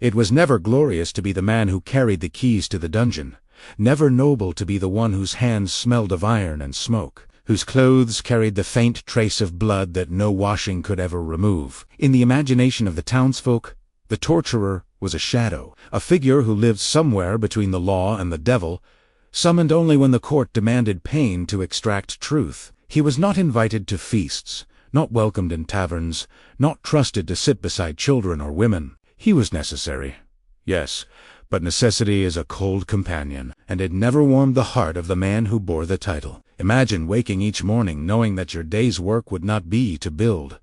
It was never glorious to be the man who carried the keys to the dungeon, never noble to be the one whose hands smelled of iron and smoke, whose clothes carried the faint trace of blood that no washing could ever remove. In the imagination of the townsfolk, the torturer was a shadow, a figure who lived somewhere between the law and the devil, summoned only when the court demanded pain to extract truth. He was not invited to feasts, not welcomed in taverns, not trusted to sit beside children or women. He was necessary, yes, but necessity is a cold companion, and it never warmed the heart of the man who bore the title. Imagine waking each morning knowing that your day's work would not be to build,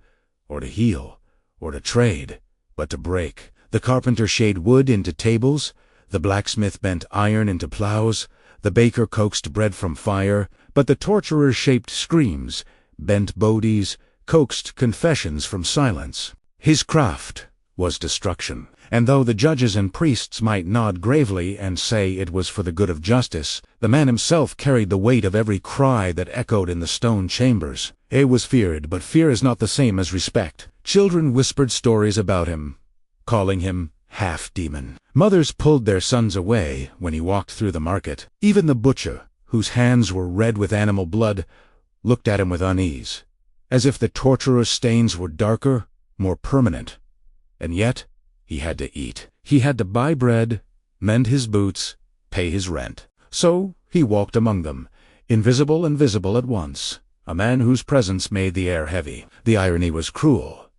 or to heal, or to trade, but to break. The carpenter shaped wood into tables, the blacksmith bent iron into plows, the baker coaxed bread from fire, but the torturer shaped screams, bent bodies, coaxed confessions from silence. His craft was destruction, and though the judges and priests might nod gravely and say it was for the good of justice, the man himself carried the weight of every cry that echoed in the stone chambers. He was feared, but fear is not the same as respect. Children whispered stories about him, calling him half-demon. Mothers pulled their sons away when he walked through the market. Even the butcher, whose hands were red with animal blood, looked at him with unease, as if the torturer's stains were darker, more permanent. And yet, he had to eat. He had to buy bread, mend his boots, pay his rent. So he walked among them, invisible and visible at once, a man whose presence made the air heavy. The irony was cruel.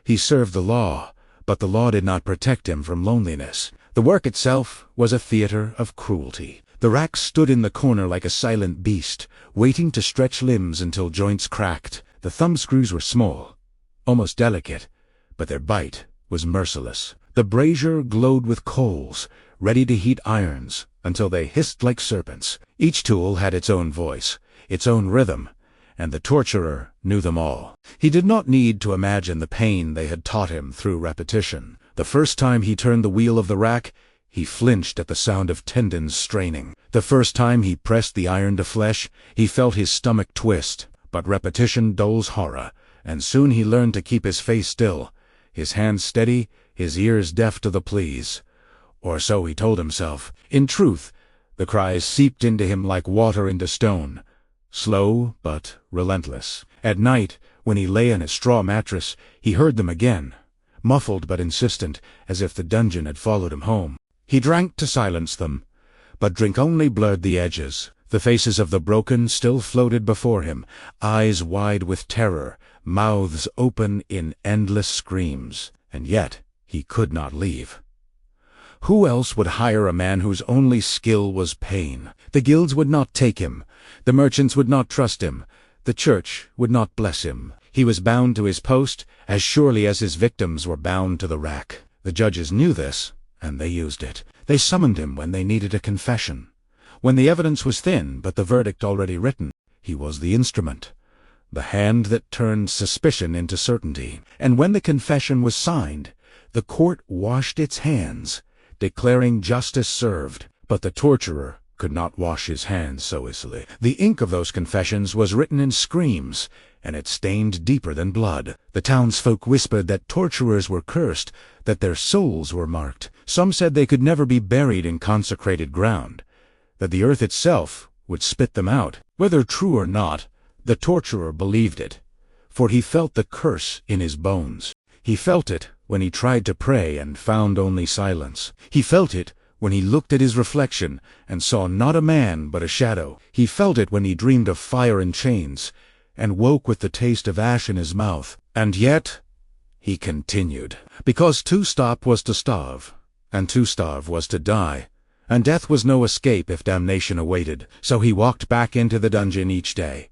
He served the law, but the law did not protect him from loneliness. The work itself was a theater of cruelty. The rack stood in the corner like a silent beast, waiting to stretch limbs until joints cracked. The thumbscrews were small, almost delicate, but their bite was merciless. The brazier glowed with coals, ready to heat irons, until they hissed like serpents. Each tool had its own voice, its own rhythm, and the torturer knew them all. He did not need to imagine the pain they had taught him through repetition. The first time he turned the wheel of the rack, he flinched at the sound of tendons straining. The first time he pressed the iron to flesh, he felt his stomach twist. But repetition dulls horror, and soon he learned to keep his face still, his hands steady, his ears deaf to the pleas. Or so he told himself. In truth, the cries seeped into him like water into stone, slow but relentless. At night, when he lay on his straw mattress, he heard them again, muffled but insistent, as if the dungeon had followed him home. He drank to silence them, but drink only blurred the edges. The faces of the broken still floated before him, eyes wide with terror, mouths open in endless screams, and yet he could not leave. Who else would hire a man whose only skill was pain? The guilds would not take him, the merchants would not trust him, the church would not bless him. He was bound to his post as surely as his victims were bound to the rack. The judges knew this, and they used it. They summoned him when they needed a confession. When the evidence was thin, but the verdict already written, he was the instrument, the hand that turned suspicion into certainty. And when the confession was signed, the court washed its hands, declaring justice served. But the torturer could not wash his hands so easily. The ink of those confessions was written in screams, and it stained deeper than blood. The townsfolk whispered that torturers were cursed, that their souls were marked. Some said they could never be buried in consecrated ground, that the earth itself would spit them out. Whether true or not, the torturer believed it, for he felt the curse in his bones. He felt it when he tried to pray and found only silence. He felt it when he looked at his reflection and saw not a man but a shadow. He felt it when he dreamed of fire and chains, and woke with the taste of ash in his mouth. And yet he continued, because to stop was to starve, and to starve was to die. And death was no escape if damnation awaited. So he walked back into the dungeon each day,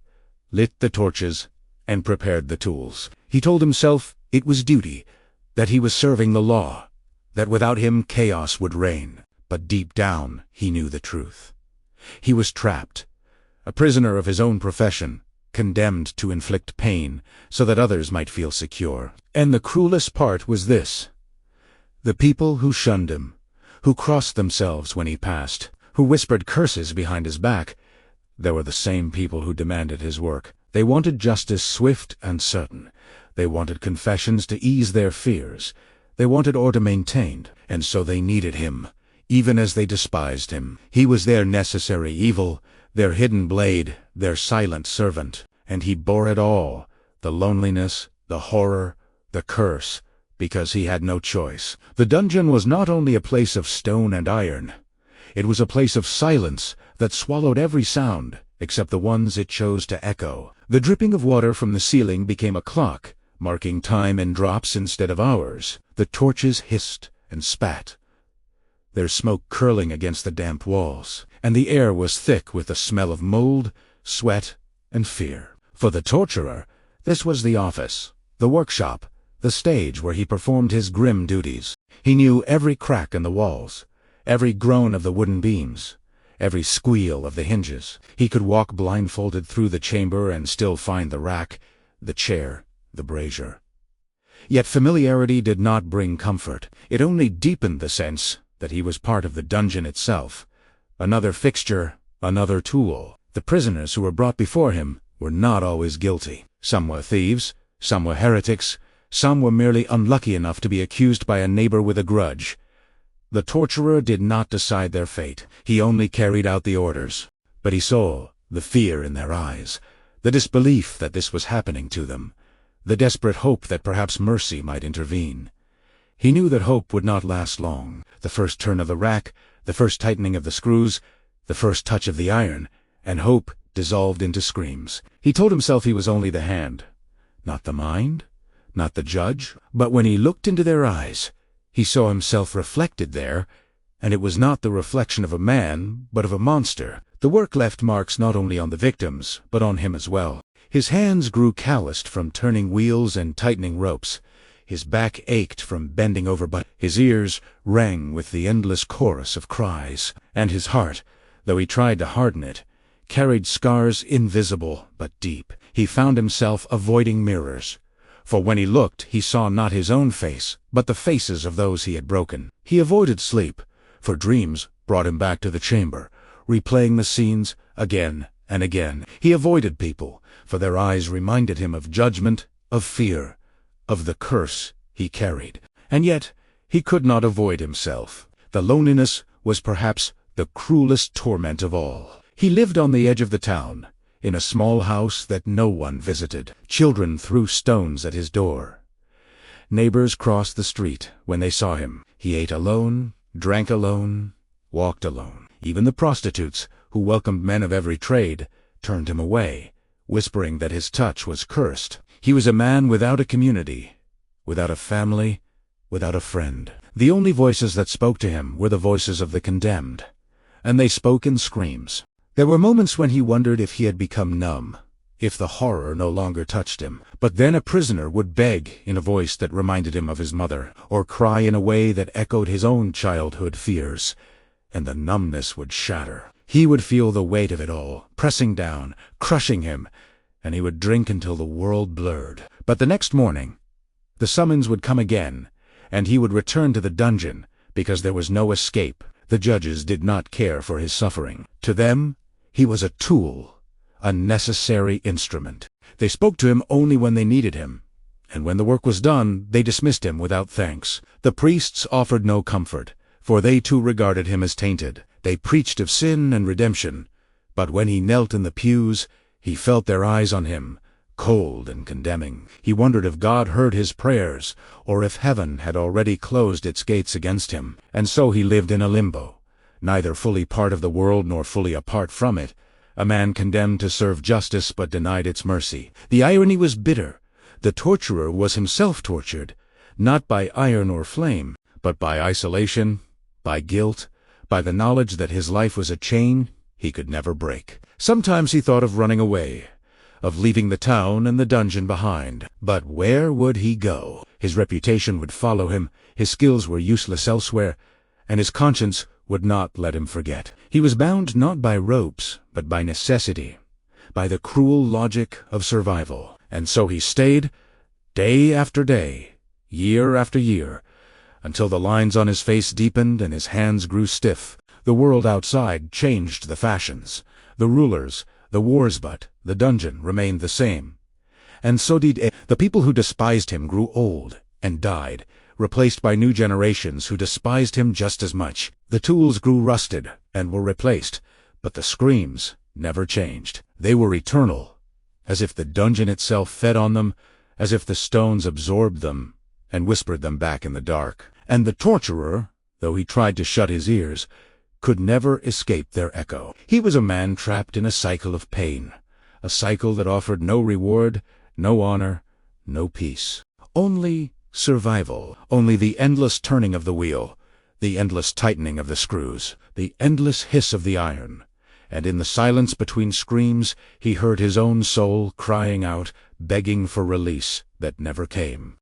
lit the torches, and prepared the tools. He told himself it was duty, that he was serving the law, that without him chaos would reign. But deep down he knew the truth. He was trapped, a prisoner of his own profession, condemned to inflict pain so that others might feel secure. And the cruelest part was this: the people who shunned him, who crossed themselves when he passed, who whispered curses behind his back, they were the same people who demanded his work. They wanted justice swift and certain. They wanted confessions to ease their fears. They wanted order maintained, and so they needed him, even as they despised him. He was their necessary evil, their hidden blade, their silent servant, and he bore it all, the loneliness, the horror, the curse, because he had no choice. The dungeon was not only a place of stone and iron. It was a place of silence that swallowed every sound, except the ones it chose to echo. The dripping of water from the ceiling became a clock, marking time in drops instead of hours. The torches hissed and spat, their smoke curling against the damp walls, and the air was thick with the smell of mold, sweat, and fear. For the torturer, this was the office, the workshop, the stage where he performed his grim duties. He knew every crack in the walls, every groan of the wooden beams, every squeal of the hinges. He could walk blindfolded through the chamber and still find the rack, the chair, the brazier. Yet familiarity did not bring comfort. It only deepened the sense that he was part of the dungeon itself, another fixture, another tool. The prisoners who were brought before him were not always guilty. Some were thieves, some were heretics, some were merely unlucky enough to be accused by a neighbor with a grudge. The torturer did not decide their fate. He only carried out the orders. But he saw the fear in their eyes, the disbelief that this was happening to them, the desperate hope that perhaps mercy might intervene. He knew that hope would not last long. The first turn of the rack, the first tightening of the screws, the first touch of the iron, and hope dissolved into screams. He told himself he was only the hand, not the mind, not the judge. But when he looked into their eyes, he saw himself reflected there, and it was not the reflection of a man, but of a monster. The work left marks not only on the victims, but on him as well. His hands grew calloused from turning wheels and tightening ropes. His back ached from bending over, but his ears rang with the endless chorus of cries. And his heart, though he tried to harden it, carried scars invisible but deep. He found himself avoiding mirrors, for when he looked he saw not his own face, but the faces of those he had broken. He avoided sleep, for dreams brought him back to the chamber, replaying the scenes again and again. He avoided people, for their eyes reminded him of judgment, of fear, of the curse he carried. And yet he could not avoid himself. The loneliness was perhaps the cruelest torment of all. He lived on the edge of the town, in a small house that no one visited. Children threw stones at his door. Neighbors crossed the street when they saw him. He ate alone, drank alone, walked alone. Even the prostitutes, who welcomed men of every trade, turned him away, whispering that his touch was cursed. He was a man without a community, without a family, without a friend. The only voices that spoke to him were the voices of the condemned, and they spoke in screams. There were moments when he wondered if he had become numb, if the horror no longer touched him. But then a prisoner would beg in a voice that reminded him of his mother, or cry in a way that echoed his own childhood fears, and the numbness would shatter. He would feel the weight of it all, pressing down, crushing him, and he would drink until the world blurred. But the next morning, the summons would come again, and he would return to the dungeon, because there was no escape. The judges did not care for his suffering. To them, he was a tool, a necessary instrument. They spoke to him only when they needed him, and when the work was done, they dismissed him without thanks. The priests offered no comfort, for they too regarded him as tainted. They preached of sin and redemption, but when he knelt in the pews, he felt their eyes on him, cold and condemning. He wondered if God heard his prayers, or if heaven had already closed its gates against him. And so he lived in a limbo, neither fully part of the world nor fully apart from it, a man condemned to serve justice but denied its mercy. The irony was bitter. The torturer was himself tortured, not by iron or flame, but by isolation, by guilt, by the knowledge that his life was a chain he could never break. Sometimes he thought of running away, of leaving the town and the dungeon behind. But where would he go? His reputation would follow him, his skills were useless elsewhere, and his conscience would not let him forget. He was bound not by ropes, but by necessity, by the cruel logic of survival. And so he stayed, day after day, year after year, until the lines on his face deepened and his hands grew stiff. The world outside changed the fashions, the rulers, the wars, but the dungeon remained the same. And so did the people who despised him grew old and died, replaced by new generations who despised him just as much. The tools grew rusted and were replaced, but the screams never changed. They were eternal, as if the dungeon itself fed on them, as if the stones absorbed them and whispered them back in the dark. And the torturer, though he tried to shut his ears, could never escape their echo. He was a man trapped in a cycle of pain, a cycle that offered no reward, no honor, no peace. Only survival, only the endless turning of the wheel, the endless tightening of the screws, the endless hiss of the iron. And in the silence between screams, he heard his own soul crying out, begging for release that never came.